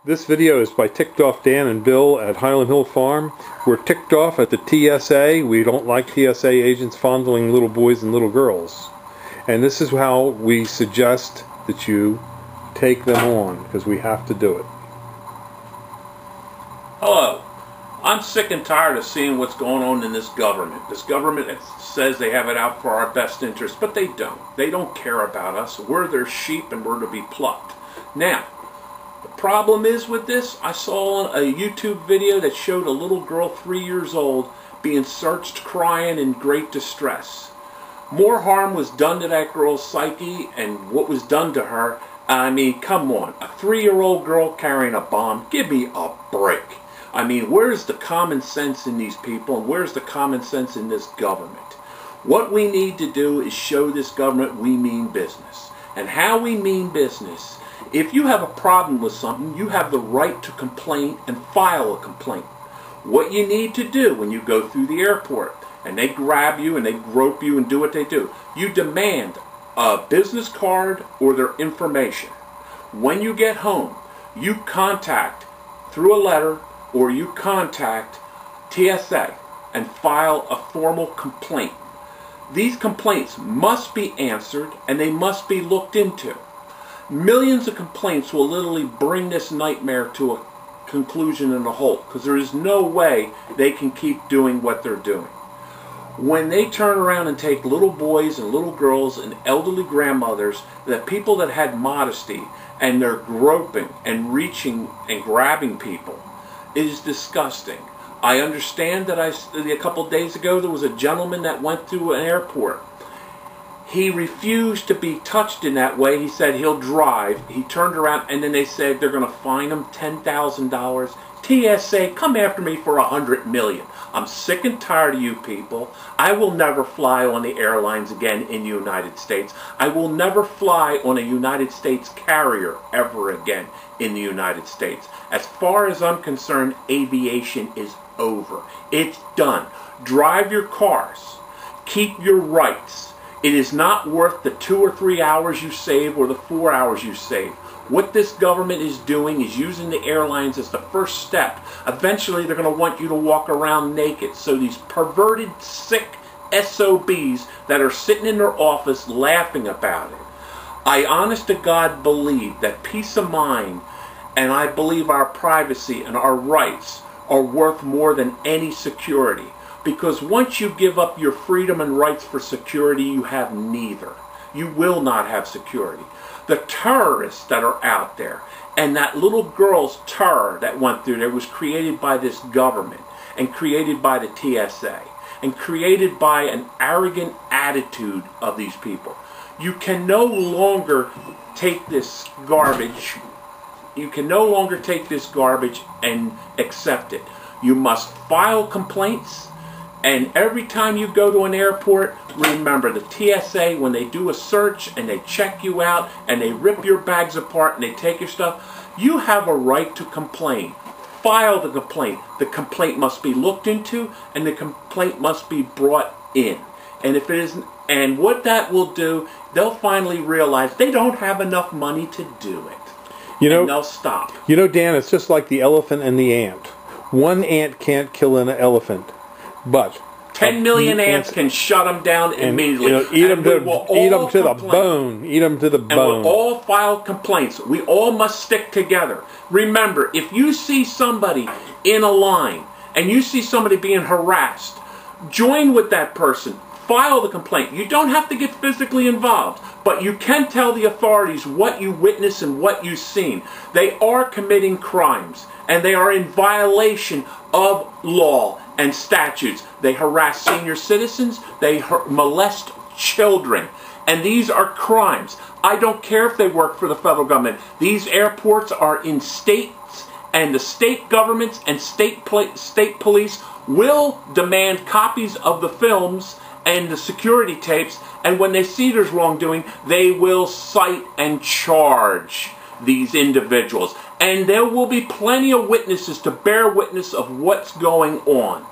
This video is by Ticked Off Dan and Bill at Highland Hill Farm. We're ticked off at the TSA. We don't like TSA agents fondling little boys and little girls. And this is how we suggest that you take them on, because we have to do it. Hello. I'm sick and tired of seeing what's going on in this government. This government says they have it out for our best interest, but they don't. They don't care about us. We're their sheep and we're to be plucked. Now, the problem is with this, I saw a YouTube video that showed a little girl 3 years old being searched crying in great distress. More harm was done to that girl's psyche and what was done to her. I mean, come on. A 3-year-old girl carrying a bomb? Give me a break. I mean, where's the common sense in these people, and where's the common sense in this government? What we need to do is show this government we mean business. And how we mean business, if you have a problem with something, you have the right to complain and file a complaint. What you need to do when you go through the airport and they grab you and they grope you and do what they do, you demand a business card or their information. When you get home, you contact through a letter or you contact TSA and file a formal complaint. These complaints must be answered and they must be looked into. Millions of complaints will literally bring this nightmare to a conclusion and a halt, because there is no way they can keep doing what they're doing. When they turn around and take little boys and little girls and elderly grandmothers, the people that had modesty, and they're groping and reaching and grabbing people, it is disgusting. I understand that a couple days ago there was a gentleman that went through an airport. He refused to be touched in that way. He said he'll drive. He turned around and then they said they're going to fine him $10,000. TSA, come after me for $100 million. I'm sick and tired of you people. I will never fly on the airlines again in the United States. I will never fly on a United States carrier ever again in the United States. As far as I'm concerned, aviation is over. It's done. Drive your cars. Keep your rights. It is not worth the 2 or 3 hours you save or the 4 hours you save. What this government is doing is using the airlines as the first step. Eventually they're going to want you to walk around naked. So these perverted, sick SOBs that are sitting in their office laughing about it. I honest to God believe that peace of mind, and I believe our privacy and our rights are worth more than any security. Because once you give up your freedom and rights for security, you have neither. You will not have security. The terrorists that are out there, and that little girl's terror that went through there was created by this government, and created by the TSA, and created by an arrogant attitude of these people. You can no longer take this garbage. You can no longer take this garbage and accept it. You must file complaints. And every time you go to an airport, remember the TSA, when they do a search and they check you out and they rip your bags apart and they take your stuff, you have a right to complain. File the complaint. The complaint must be looked into and the complaint must be brought in. And if it isn't, and what that will do, they'll finally realize they don't have enough money to do it. You know, and they'll stop. You know, Dan, it's just like the elephant and the ant. One ant can't kill an elephant. But 10 million ants can shut them down immediately. Eat them to the bone. Eat them to the bone. And we'll all file complaints. We all must stick together. Remember, if you see somebody in a line and you see somebody being harassed, join with that person. File the complaint. You don't have to get physically involved, but you can tell the authorities what you witnessed and what you've seen. They are committing crimes, and they are in violation of law and statutes. They harass senior citizens. They molest children. And these are crimes. I don't care if they work for the federal government. These airports are in states, and the state governments and state police will demand copies of the films and the security tapes, and when they see there's wrongdoing, they will cite and charge these individuals. And there will be plenty of witnesses to bear witness of what's going on.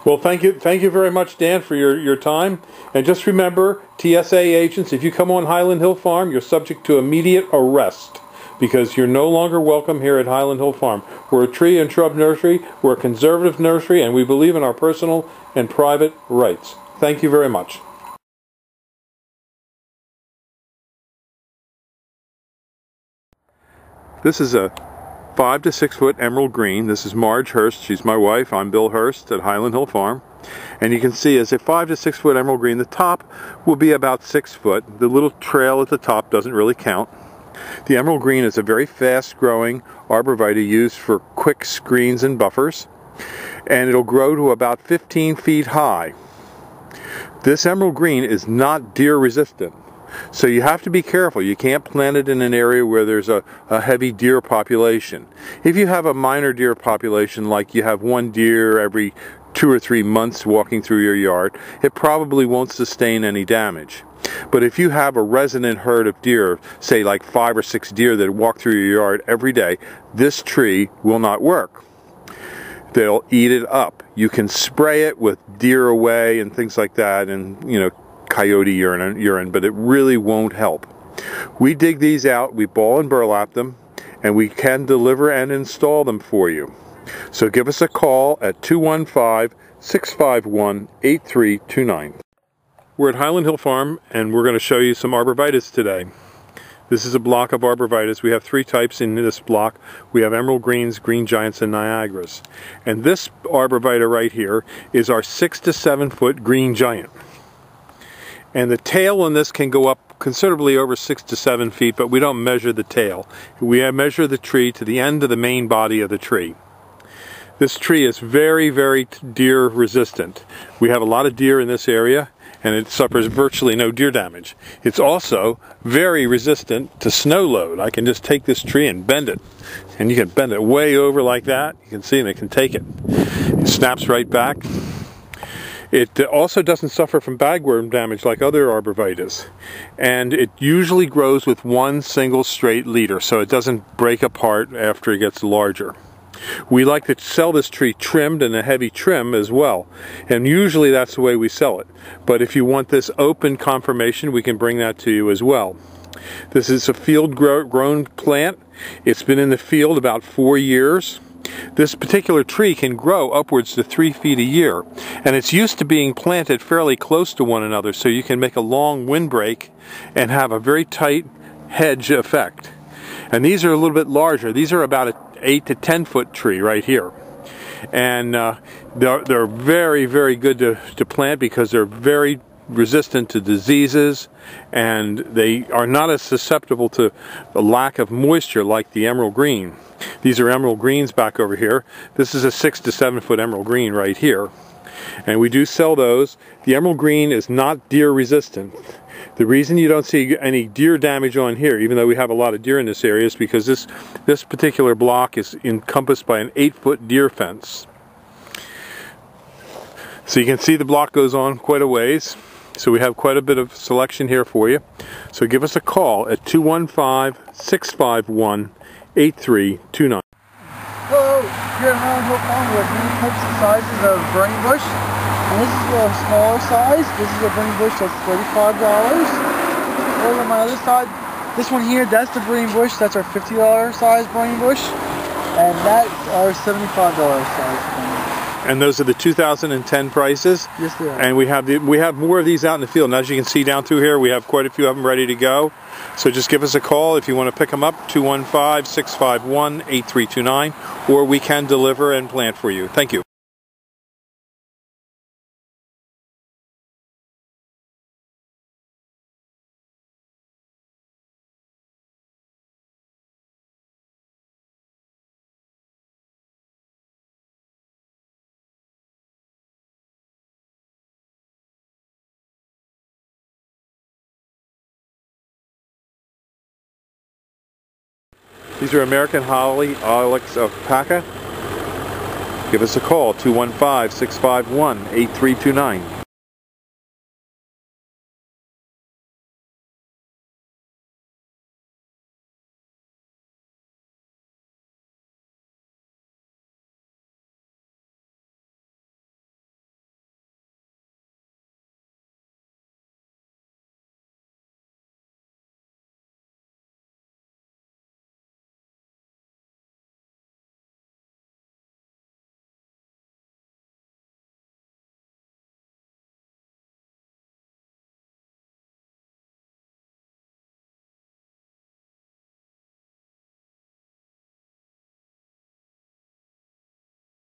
Well, thank you very much, Dan, for your time. And just remember, TSA agents, if you come on Highland Hill Farm, you're subject to immediate arrest. because you're no longer welcome here at Highland Hill Farm. We're a tree and shrub nursery, we're a conservative nursery, and we believe in our personal and private rights. Thank you very much. This is a 5 to 6 foot emerald green. This is Marge Hurst. She's my wife. I'm Bill Hurst at Highland Hill Farm. And you can see as a 5 to 6 foot emerald green, the top will be about 6 foot. The little trail at the top doesn't really count. The emerald green is a very fast growing arborvitae used for quick screens and buffers. And it'll grow to about 15 feet high. This emerald green is not deer resistant. So you have to be careful. You can't plant it in an area where there's a heavy deer population. If you have a minor deer population, like you have one deer every 2 or 3 months walking through your yard, it probably won't sustain any damage. But if you have a resident herd of deer, say like 5 or 6 deer that walk through your yard every day, this tree will not work. They'll eat it up. You can spray it with deer away and things like that, and coyote urine, but it really won't help. We dig these out, we ball and burlap them, and we can deliver and install them for you. So give us a call at 215-651-8329. We're at Highland Hill Farm, and we're going to show you some arborvitaes today. This is a block of arborvitaes. We have 3 types in this block. We have emerald greens, green giants, and Niagaras. And this arborvitae right here is our 6 to 7 foot green giant. And the tail on this can go up considerably over 6 to 7 feet, but we don't measure the tail. We measure the tree to the end of the main body of the tree. This tree is very, very deer resistant. We have a lot of deer in this area, and it suffers virtually no deer damage. It's also very resistant to snow load. I can just take this tree and bend it. And you can bend it way over like that. You can see, and it can take it. It snaps right back. It also doesn't suffer from bagworm damage like other arborvitaes, and it usually grows with one single straight leader, so it doesn't break apart after it gets larger. We like to sell this tree trimmed in a heavy trim as well, and usually that's the way we sell it. But if you want this open conformation, we can bring that to you as well. This is a field-grown plant. It's been in the field about 4 years. This particular tree can grow upwards to 3 feet a year, and it's used to being planted fairly close to one another, so you can make a long windbreak and have a very tight hedge effect. And these are a little bit larger. These are about an 8 to 10 foot tree right here. And they're very, very good to plant because they're very resistant to diseases, and they are not as susceptible to the lack of moisture like the emerald green. These are emerald greens back over here. This is a 6 to 7 foot emerald green right here, and we do sell those. The emerald green is not deer resistant. The reason you don't see any deer damage on here, even though we have a lot of deer in this area, is because this particular block is encompassed by an 8 foot deer fence. So you can see the block goes on quite a ways. So we have quite a bit of selection here for you. So give us a call at 215-651-8329. Hello, here at Highland Hill Farm we have many types and sizes of burning bush. And this is a smaller size. This is a burning bush that's $35. Over on my other side, this one here, that's the burning bush. That's our $50 size burning bush. And that's our $75 size burning bush. And those are the 2010 prices. Yes, they are. And we have more of these out in the field. And as you can see down through here, we have quite a few of them ready to go. So just give us a call if you want to pick them up, 215-651-8329, or we can deliver and plant for you. Thank you. These are American Holly Ilex of Paca. Give us a call, 215-651-8329.